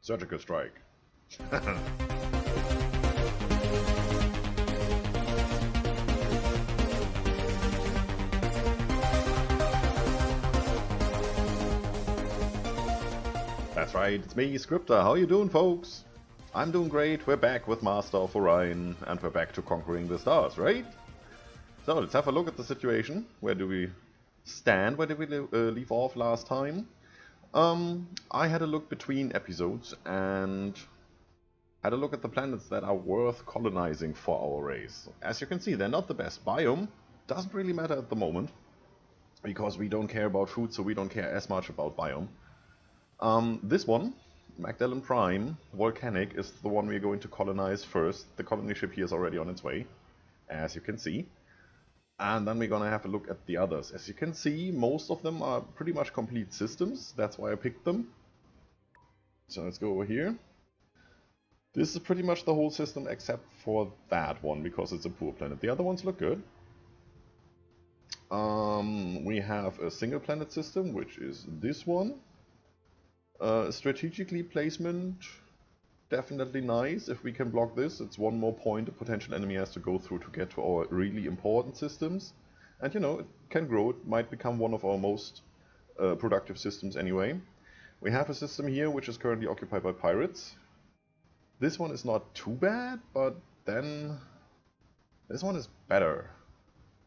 Surgical strike. That's right, it's me, Scryptar. How you doing, folks? I'm doing great. We're back with Master of Orion, and we're back to conquering the stars, right? So let's have a look at the situation. Where do we stand? Where did we leave off last time? I had a look between episodes and had a look at the planets that are worth colonizing for our race. As you can see, they're not the best biome. Doesn't really matter at the moment, because we don't care about food, so we don't care as much about biome. This one, Magdalene Prime, Volcanic, is the one we're going to colonize first. The colony ship here is already on its way, as you can see. And then we're gonna have a look at the others. As you can see, most of them are pretty much complete systems. That's why I picked them. So let's go over here. This is pretty much the whole system except for that one, because it's a poor planet. The other ones look good. We have a single planet system, which is this one. Strategically placement, definitely nice. If we can block this, it's one more point a potential enemy has to go through to get to our really important systems. And you know, it can grow, it might become one of our most productive systems anyway. We have a system here which is currently occupied by pirates. This one is not too bad, but then this one is better.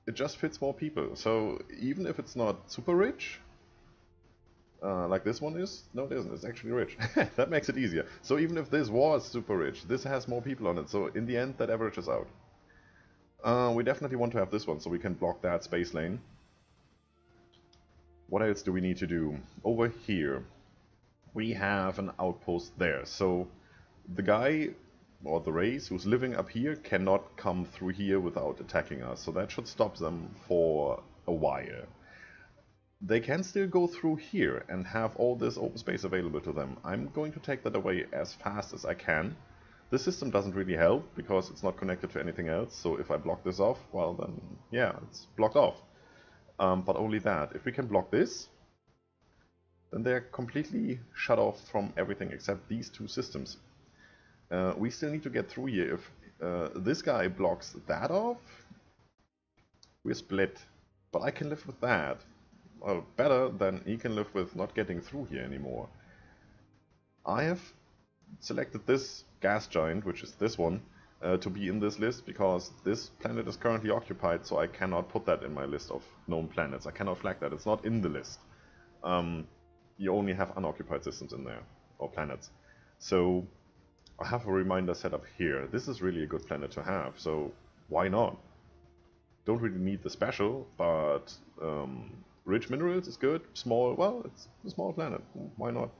It just fits more people, so even if it's not super rich, like this one is, no it isn't, it's actually rich. That makes it easier. So even if this was super rich, this has more people on it, so in the end that averages out. We definitely want to have this one so we can block that space lane. What else do we need to do? Over here we have an outpost there, so the guy or the race who's living up here cannot come through here without attacking us, so that should stop them for a while. They can still go through here and have all this open space available to them. I'm going to take that away as fast as I can. This system doesn't really help because it's not connected to anything else, so if I block this off, well then, yeah, it's blocked off. But only that. If we can block this, then they're completely shut off from everything except these two systems. We still need to get through here. If this guy blocks that off, we're split. But I can live with that. Well, better than he can live with not getting through here anymore. I have selected this gas giant, which is this one, to be in this list because this planet is currently occupied, so I cannot put that in my list of known planets. I cannot flag that, it's not in the list. You only have unoccupied systems in there, or planets. So I have a reminder set up here. This is really a good planet to have, so why not? Don't really need the special, but rich minerals is good. Small, well, it's a small planet. Why not?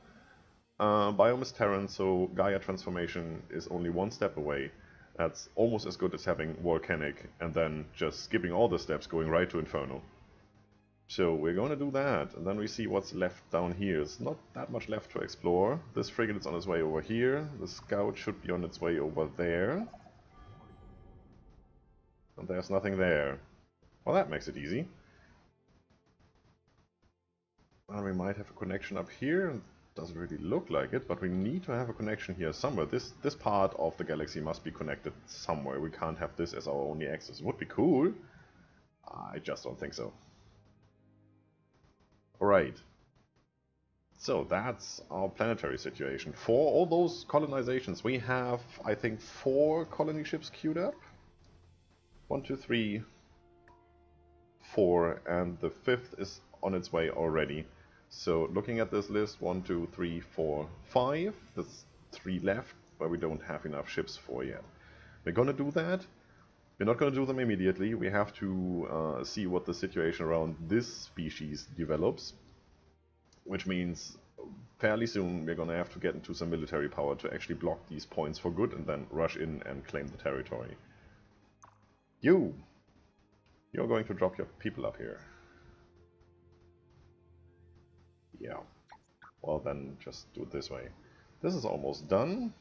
Biome is Terran, so Gaia transformation is only one step away. That's almost as good as having volcanic and then just skipping all the steps going right to Inferno. So we're going to do that, and then we see what's left down here. It's not that much left to explore. This frigate is on its way over here. The scout should be on its way over there. And there's nothing there. Well, that makes it easy. And we might have a connection up here. It doesn't really look like it, but we need to have a connection here somewhere. This part of the galaxy must be connected somewhere. We can't have this as our only access. It would be cool. I just don't think so. Alright. So that's our planetary situation. For all those colonizations, we have, I think, 4 colony ships queued up. 1, 2, 3, 4, and the 5th is on its way already. So looking at this list, 1, 2, 3, 4, 5. There's 3 left, where we don't have enough ships for yet. We're gonna do that. We're not gonna do them immediately. We have to see what the situation around this species develops. Which means fairly soon we're gonna have to get into some military power to actually block these points for good and then rush in and claim the territory. You're going to drop your people up here. Yeah. Well then, just do it this way. This is almost done.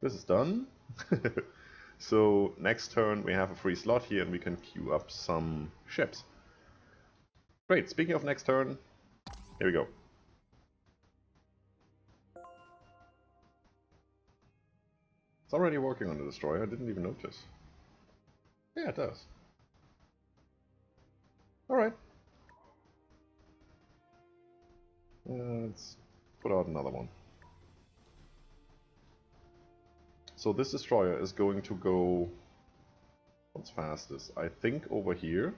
This is done. So next turn we have a free slot here and we can queue up some ships. Great, speaking of next turn, here we go. It's already working on the destroyer, I didn't even notice. Yeah, it does. Alright. Let's put out another one. So this destroyer is going to go... What's fastest? I think over here.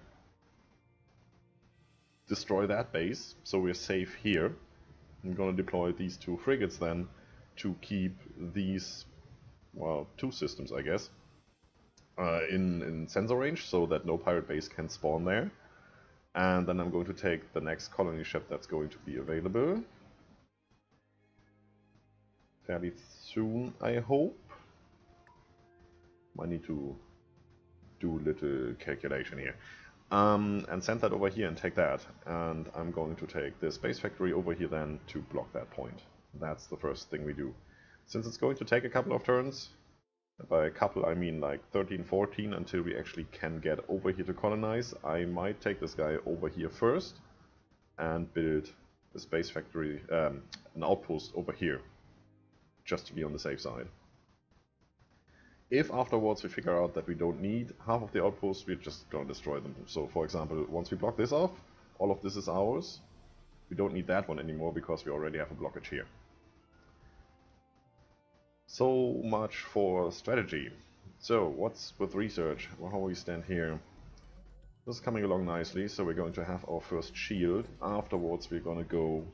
Destroy that base, so we're safe here. I'm gonna deploy these 2 frigates then to keep these, well, 2 systems I guess, in sensor range so that no pirate base can spawn there. And then I'm going to take the next colony ship that's going to be available. Fairly soon, I hope. Might need to do a little calculation here. And send that over here and take that. And I'm going to take the space factory over here then to block that point. That's the first thing we do. Since it's going to take a couple of turns, by a couple I mean like 13, 14, until we actually can get over here to colonize, I might take this guy over here first and build the space factory, an outpost over here, just to be on the safe side. If afterwards we figure out that we don't need half of the outposts, we're just going to destroy them. So for example, once we block this off, all of this is ours. We don't need that one anymore because we already have a blockage here. So much for strategy. So what's with research? Well, how we stand here? This is coming along nicely, so we're going to have our first shield. Afterwards we're going to go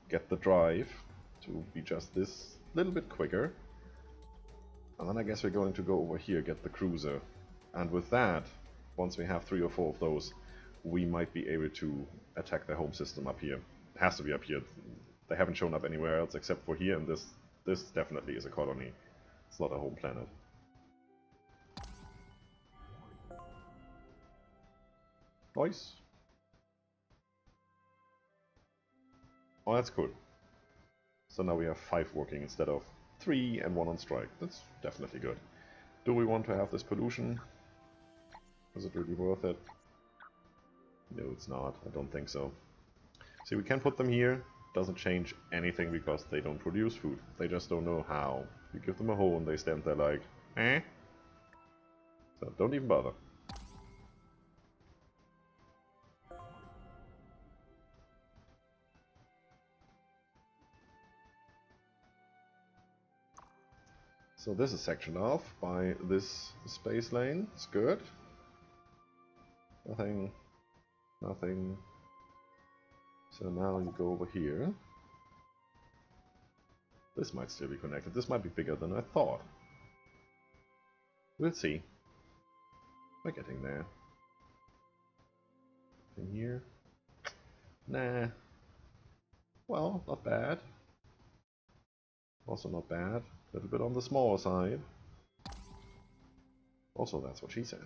get the drive to be just this little bit quicker. And then I guess we're going to go over here, get the cruiser. And with that, once we have 3 or 4 of those, we might be able to attack their home system up here. It has to be up here. They haven't shown up anywhere else except for here, and this definitely is a colony. It's not a home planet. Nice. Oh, that's cool. So now we have 5 working instead of 3 and 1 on strike. That's definitely good. Do we want to have this pollution? Is it really worth it? No, it's not. I don't think so. See, we can put them here. Doesn't change anything because they don't produce food. They just don't know how. You give them a hole and they stand there like, eh? So don't even bother. So this is sectioned off by this space lane. It's good. Nothing. Nothing. So now you go over here. This might still be connected. This might be bigger than I thought. We'll see. We're getting there. In here. Nah. Well, not bad. Also not bad. A little bit on the smaller side. Also, that's what she said.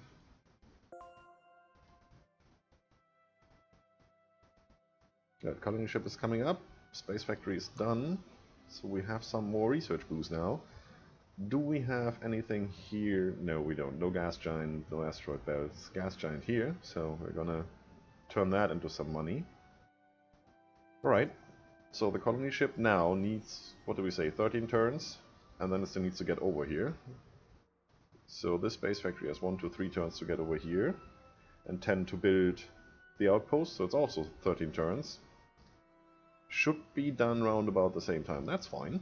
Good, colony ship is coming up. Space factory is done. So we have some more research boost now. Do we have anything here? No, we don't. No gas giant, no asteroid belts. Gas giant here, so we're gonna turn that into some money. Alright, so the colony ship now needs, what do we say, 13 turns? And then it still needs to get over here. So this space factory has 1, 2, 3 turns to get over here. And 10 to build the outpost, so it's also 13 turns. Should be done round about the same time, that's fine.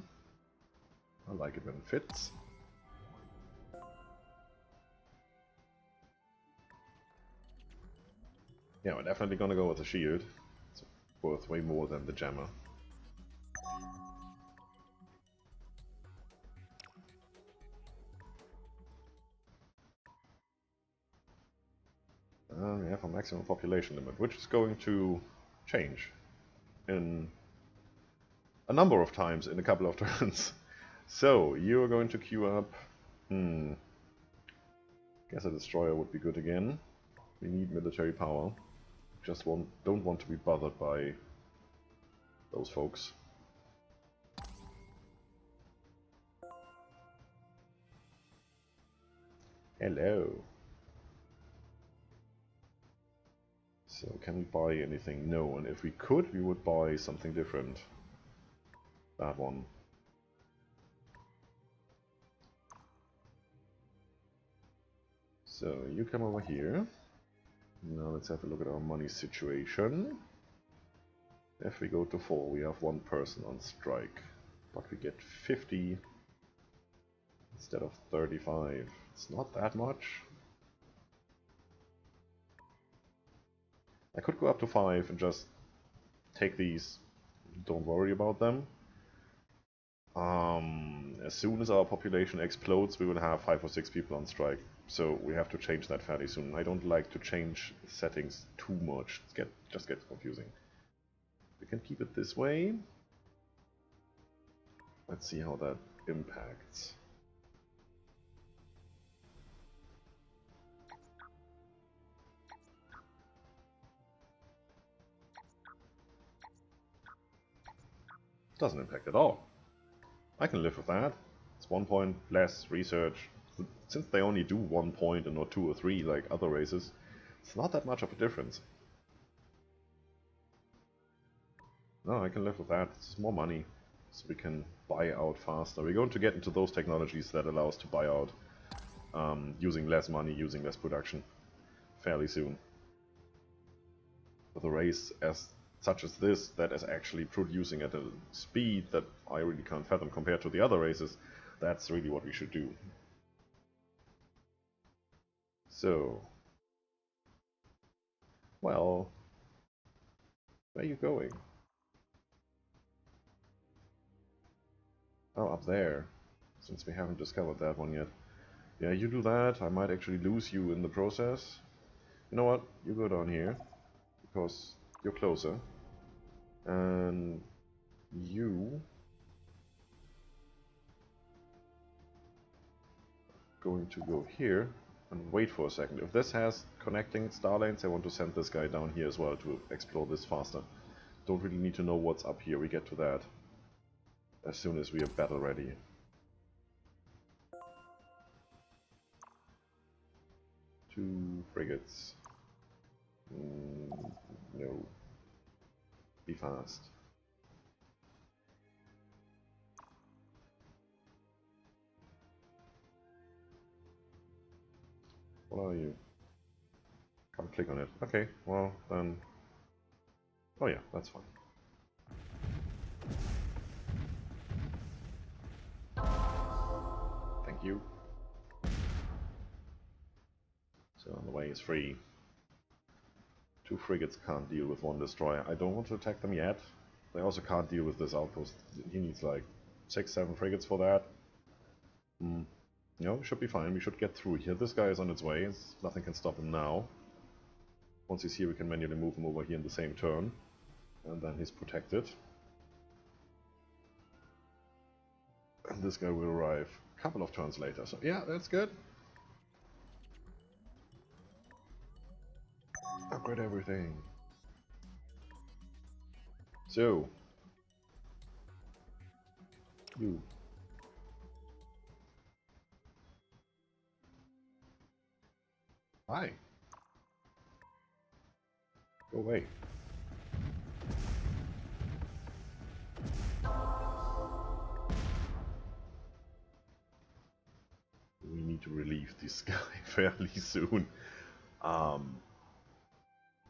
I like it when it fits. Yeah, we're definitely gonna go with the shield. It's worth way more than the jammer. We have a maximum population limit, which is going to change in a number of times in a couple of turns. So, you're going to queue up... Guess a destroyer would be good again. We need military power. Just don't want to be bothered by those folks. Hello. So, can we buy anything? No, and if we could, we would buy something different. That one. So, you come over here. Now let's have a look at our money situation. If we go to 4, we have one person on strike. But we get 50 instead of 35. It's not that much. I could go up to 5 and just take these. Don't worry about them. As soon as our population explodes, we will have 5 or 6 people on strike. So we have to change that fairly soon. I don't like to change settings too much. It just gets confusing. We can keep it this way. Let's see how that impacts. Doesn't impact at all. I can live with that. It's 1 point less research. Since they only do 1 point and not 2 or 3 like other races, it's not that much of a difference. No, I can live with that. It's more money, so we can buy out faster. We're going to get into those technologies that allow us to buy out using less money, using less production fairly soon. With a race as such as this, that is actually producing at a speed that I really can't fathom compared to the other races, that's really what we should do. So, well, where are you going? Oh, up there, since we haven't discovered that one yet. Yeah, you do that, I might actually lose you in the process. You know what, you go down here, because you're closer. And you going to go here and wait for a second. If this has connecting star lanes, I want to send this guy down here as well to explore this faster. Don't really need to know what's up here, we get to that as soon as we are battle ready. Two frigates. No. Be fast. What are you? Can't click on it. Okay, well then... Oh yeah, that's fine. Thank you. So the way is free. 2 frigates can't deal with 1 destroyer. I don't want to attack them yet. They also can't deal with this outpost. He needs like 6-7 frigates for that. No, should be fine. We should get through here. This guy is on its way. Nothing can stop him now. Once he's here, we can manually move him over here in the same turn. And then he's protected. And this guy will arrive a couple of turns later. So yeah, that's good. Upgrade everything. So, you. Hi. Go away. We need to relieve this guy fairly soon.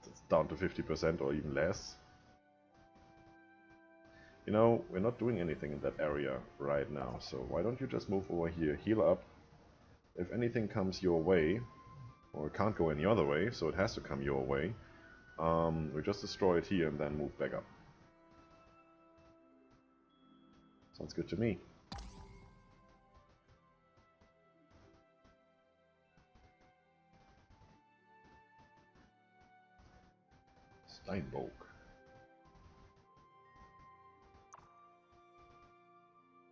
It's down to 50% or even less. You know, we're not doing anything in that area right now, so why don't you just move over here, heal up. If anything comes your way, or it can't go any other way, so it has to come your way, we just destroy it here and then move back up. Sounds good to me. Steinbock.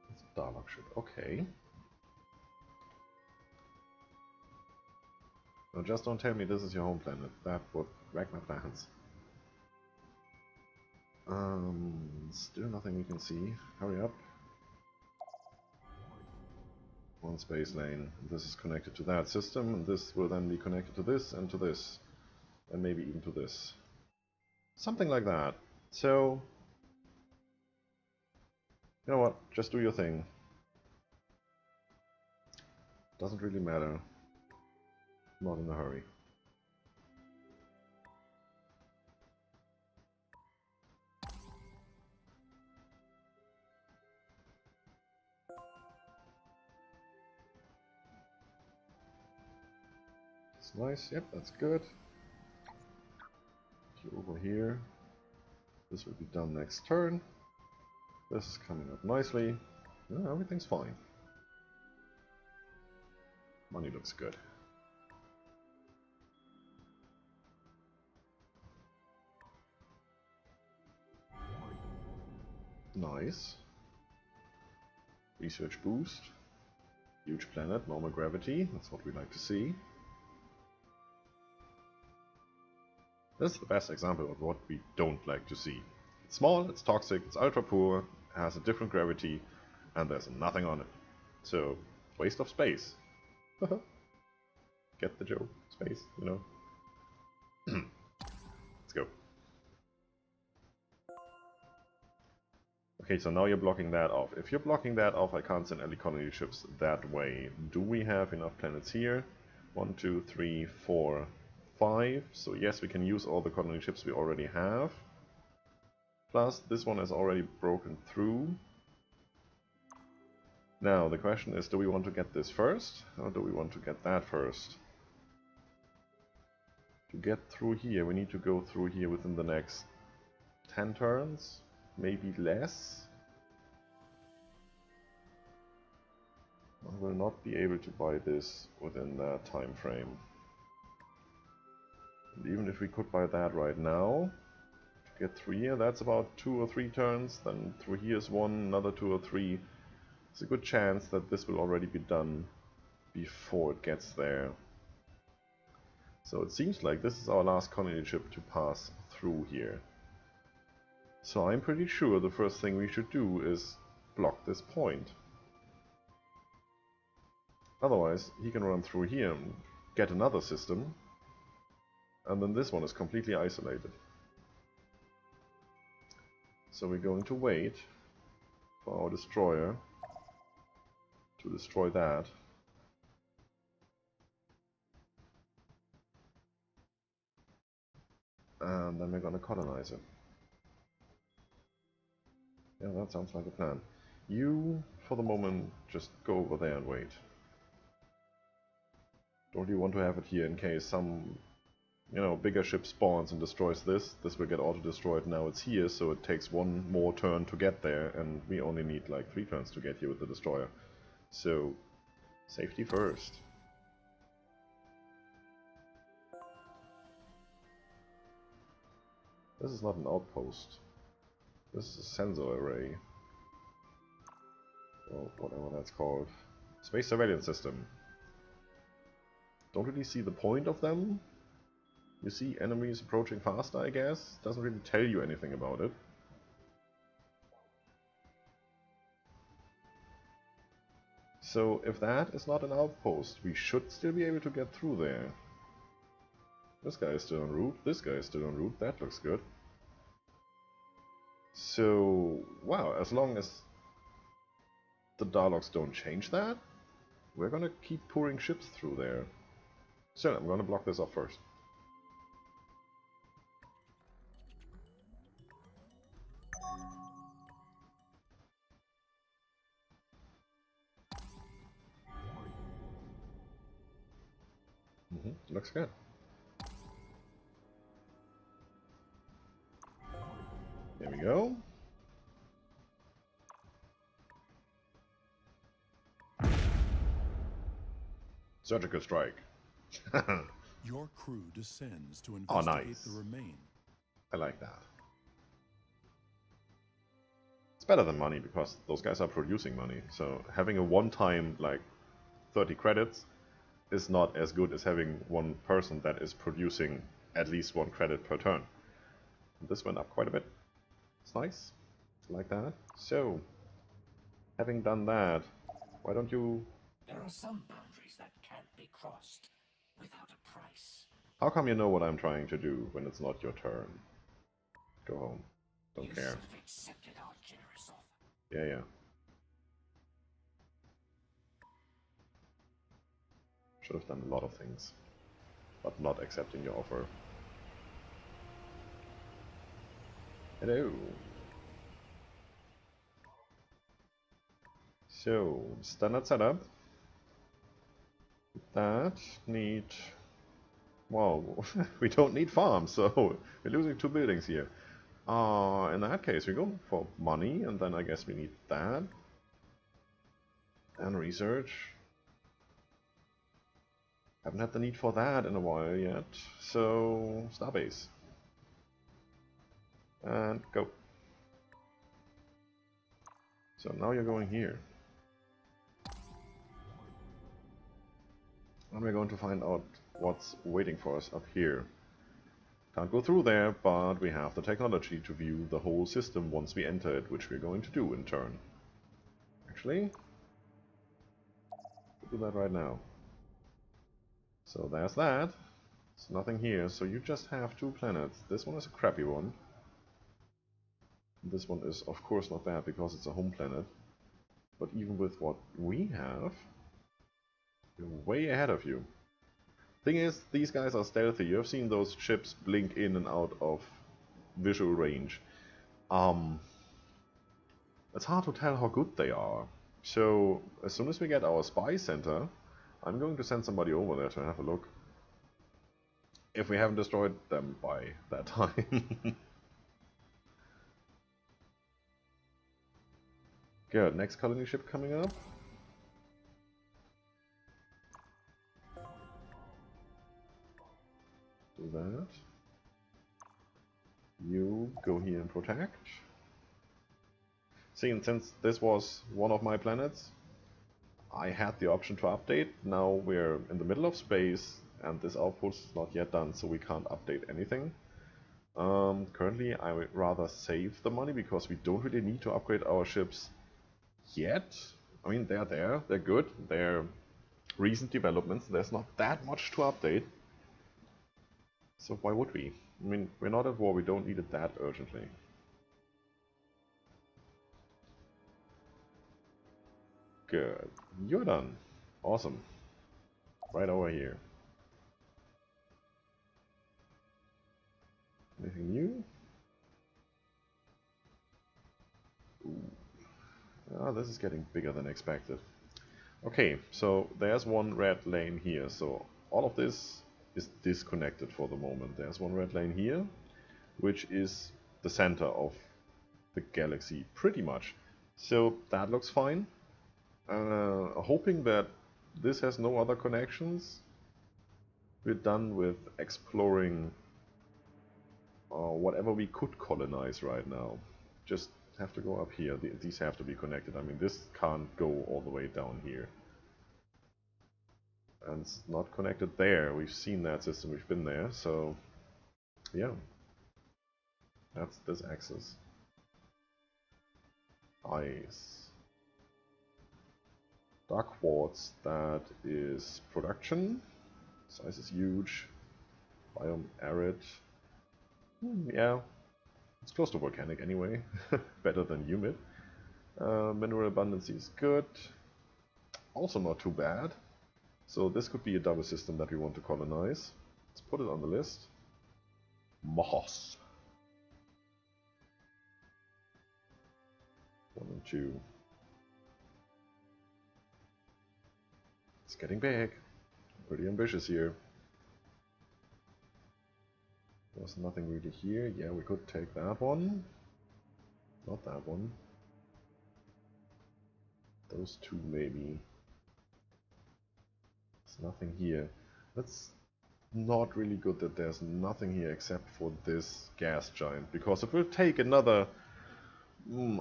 It's a Darlock ship, okay. Now just don't tell me this is your home planet. That would wreck my plans. Still nothing we can see. Hurry up. 1 space lane. This is connected to that system, and this will then be connected to this and to this. And maybe even to this. Something like that. So, you know what? Just do your thing. Doesn't really matter. Not in a hurry. That's nice. Yep, that's good. You over here. This will be done next turn. This is coming up nicely. Yeah, everything's fine. Money looks good. Nice. Research boost. Huge planet, normal gravity. That's what we like to see. This is the best example of what we don't like to see. It's small, it's toxic, it's ultra poor, has a different gravity, and there's nothing on it. So, waste of space. Get the joke? Space, you know. Let's go. Okay, so now you're blocking that off. If you're blocking that off, I can't send any colony ships that way. Do we have enough planets here? 1, 2, 3, 4, 5. So yes, we can use all the colony ships we already have. Plus, this one is already broken through. Now, the question is, do we want to get this first? Or do we want to get that first? To get through here, we need to go through here within the next 10 turns. Maybe less. I will not be able to buy this within that time frame. And even if we could buy that right now, to get through here, that's about 2 or 3 turns. Then through here is 1, another 2 or 3. It's a good chance that this will already be done before it gets there. So it seems like this is our last colony ship to pass through here. So I'm pretty sure the first thing we should do is block this point. Otherwise, he can run through here and get another system, and then this one is completely isolated. So we're going to wait for our destroyer to destroy that. And then we're going to colonize it. Yeah, that sounds like a plan. You, for the moment, just go over there and wait. Don't you want to have it here in case some, bigger ship spawns and destroys this? This will get auto-destroyed. Now it's here, so it takes 1 more turn to get there, and we only need like 3 turns to get here with the destroyer. So, safety first. This is not an outpost. This is a sensor array. Or whatever that's called. Space surveillance system. Don't really see the point of them. You see enemies approaching faster, I guess. Doesn't really tell you anything about it. So if that is not an outpost, we should still be able to get through there. This guy is still en route. This guy is still en route. That looks good. So, wow, as long as the dialogues don't change that, we're gonna keep pouring ships through there. So, I'm gonna block this off first. Looks good. There we go. Surgical strike. Your crew descends to investigate the remain. I like that. It's better than money because those guys are producing money. So having a one-time like 30 credits is not as good as having one person that is producing at least 1 credit per turn. And this went up quite a bit. It's nice. I like that. So, having done that, why don't you... There are some boundaries that can't be crossed without a price. How come you know what I'm trying to do when it's not your turn? Go home. Don't care. You should have accepted our generous offer. Yeah, yeah. Should have done a lot of things. but not accepting your offer. Hello. So, standard setup. That need... Wow, we don't need farms, so we're losing 2 buildings here. In that case, we go for money, and then I guess we need that. And research. Haven't had the need for that in a while yet, so Starbase. And go. So now you're going here. And we're going to find out what's waiting for us up here. Can't go through there, but we have the technology to view the whole system once we enter it, which we're going to do in turn. Actually, we'll do that right now. So there's that. There's nothing here, so you just have 2 planets. This one is a crappy one. This one is of course not bad because it's a home planet. But even with what we have, we're way ahead of you. Thing is, these guys are stealthy. You have seen those ships blink in and out of visual range. It's hard to tell how good they are. So, as soon as we get our spy center, I'm going to send somebody over there to have a look. If we haven't destroyed them by that time. Good, next colony ship coming up. Do that. You go here and protect. See, and since this was one of my planets, I had the option to update. Now we're in the middle of space and this outpost is not yet done, so we can't update anything. Currently I would rather save the money because we don't really need to upgrade our ships yet. I mean, they're there, they're good, they're recent developments, there's not that much to update. So why would we? I mean, we're not at war, we don't need it that urgently. Good. You're done. Awesome. Right over here. Anything new? Ooh. Ah, this is getting bigger than expected. Okay, so there's one red lane here. So all of this is disconnected for the moment. There's one red lane here, which is the center of the galaxy, pretty much. So that looks fine. Hoping that this has no other connections. We're done with exploring whatever we could colonize right now. Just have to go up here. These have to be connected. I mean, this can't go all the way down here. And it's not connected there. We've seen that system, we've been there, so yeah. That's this axis. Ice. Dark quartz, that is production. Size is huge. Biome arid. Yeah, it's close to volcanic anyway. Better than humid. Mineral abundance is good. Also not too bad. So this could be a double system that we want to colonize. Let's put it on the list. Moss. 1 and 2. It's getting big. Pretty ambitious here. There's nothing really here. Yeah, we could take that one. Not that one. Those 2 maybe. There's nothing here. That's not really good that there's nothing here except for this gas giant, because it will take another,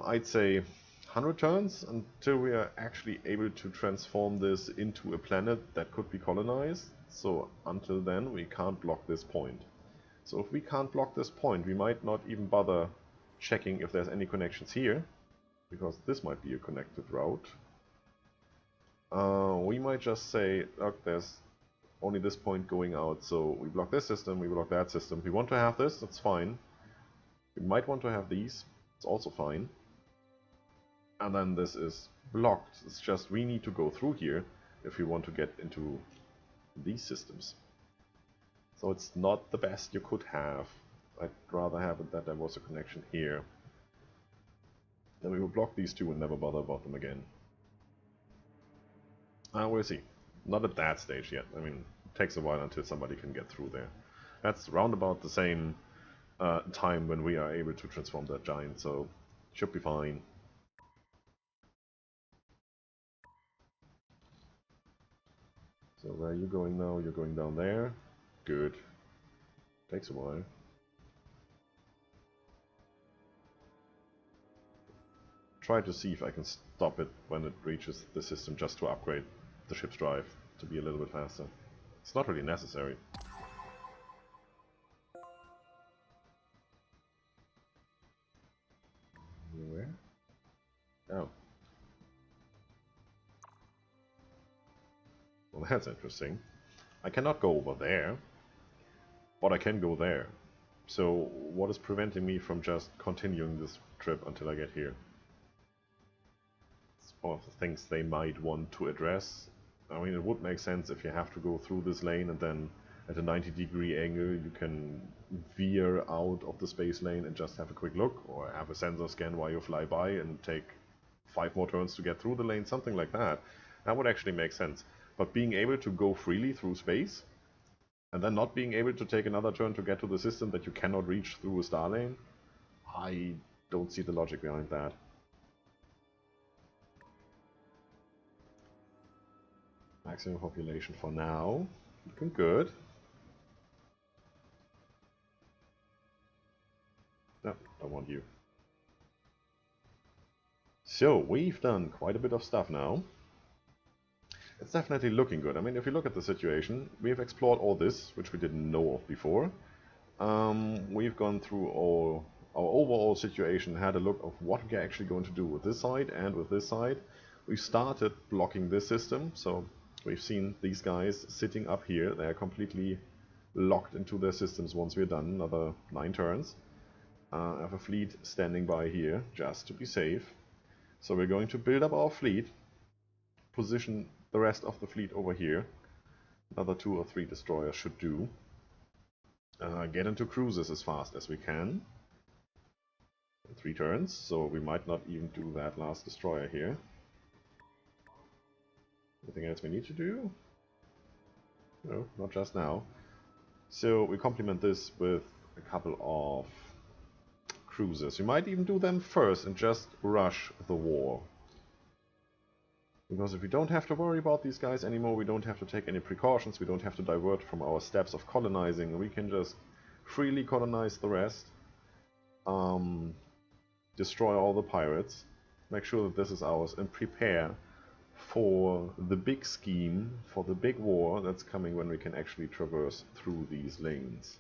I'd say, 100 turns until we are actually able to transform this into a planet that could be colonized. So until then we can't block this point. So if we can't block this point, we might not even bother checking if there's any connections here, because this might be a connected route. We might just say, look, there's only this point going out, so we block this system, we block that system. We want to have this, that's fine. We might want to have these, it's also fine. And then this is blocked. It's just we need to go through here if we want to get into these systems. So it's not the best you could have. I'd rather have it that there was a connection here. Then we will block these two and never bother about them again. We'll see. Not at that stage yet. I mean, it takes a while until somebody can get through there. That's round about the same time when we are able to transform that giant, so should be fine. So where are you going now? You're going down there. Good. Takes a while. Try to see if I can stop it when it reaches the system just to upgrade the ship's drive to be a little bit faster. It's not really necessary. Where? Oh. Well, that's interesting. I cannot go over there, but I can go there. So what is preventing me from just continuing this trip until I get here? It's one of the things they might want to address. I mean, it would make sense if you have to go through this lane and then at a 90-degree angle you can veer out of the space lane and just have a quick look, or have a sensor scan while you fly by and take 5 more turns to get through the lane, something like that. That would actually make sense. But being able to go freely through space and then not being able to take another turn to get to the system that you cannot reach through a star lane, I don't see the logic behind that. Maximum population for now. Looking good. No, don't want you. So, we've done quite a bit of stuff now. It's definitely looking good. I mean, if you look at the situation, we've explored all this, which we didn't know of before. We've gone through all our overall situation, had a look of what we're actually going to do with this side and with this side. We started blocking this system, so we've seen these guys sitting up here. They're completely locked into their systems once we're done, another 9 turns. I have a fleet standing by here, just to be safe. So we're going to build up our fleet, position the rest of the fleet over here. Another 2 or 3 destroyers should do. Get into cruises as fast as we can. In 3 turns, so we might not even do that last destroyer here. Anything else we need to do? No, not just now. So we complement this with a couple of cruisers. We might even do them first and just rush the war. Because if we don't have to worry about these guys anymore, we don't have to take any precautions, we don't have to divert from our steps of colonizing, we can just freely colonize the rest, destroy all the pirates, make sure that this is ours, and prepare for the big scheme, for the big war that's coming when we can actually traverse through these lanes.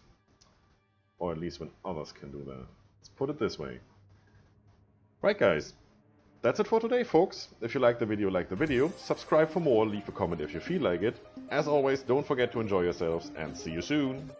Or at least when others can do that. Let's put it this way. Right guys, that's it for today folks. If you like the video, subscribe for more, leave a comment if you feel like it. As always, don't forget to enjoy yourselves, and see you soon!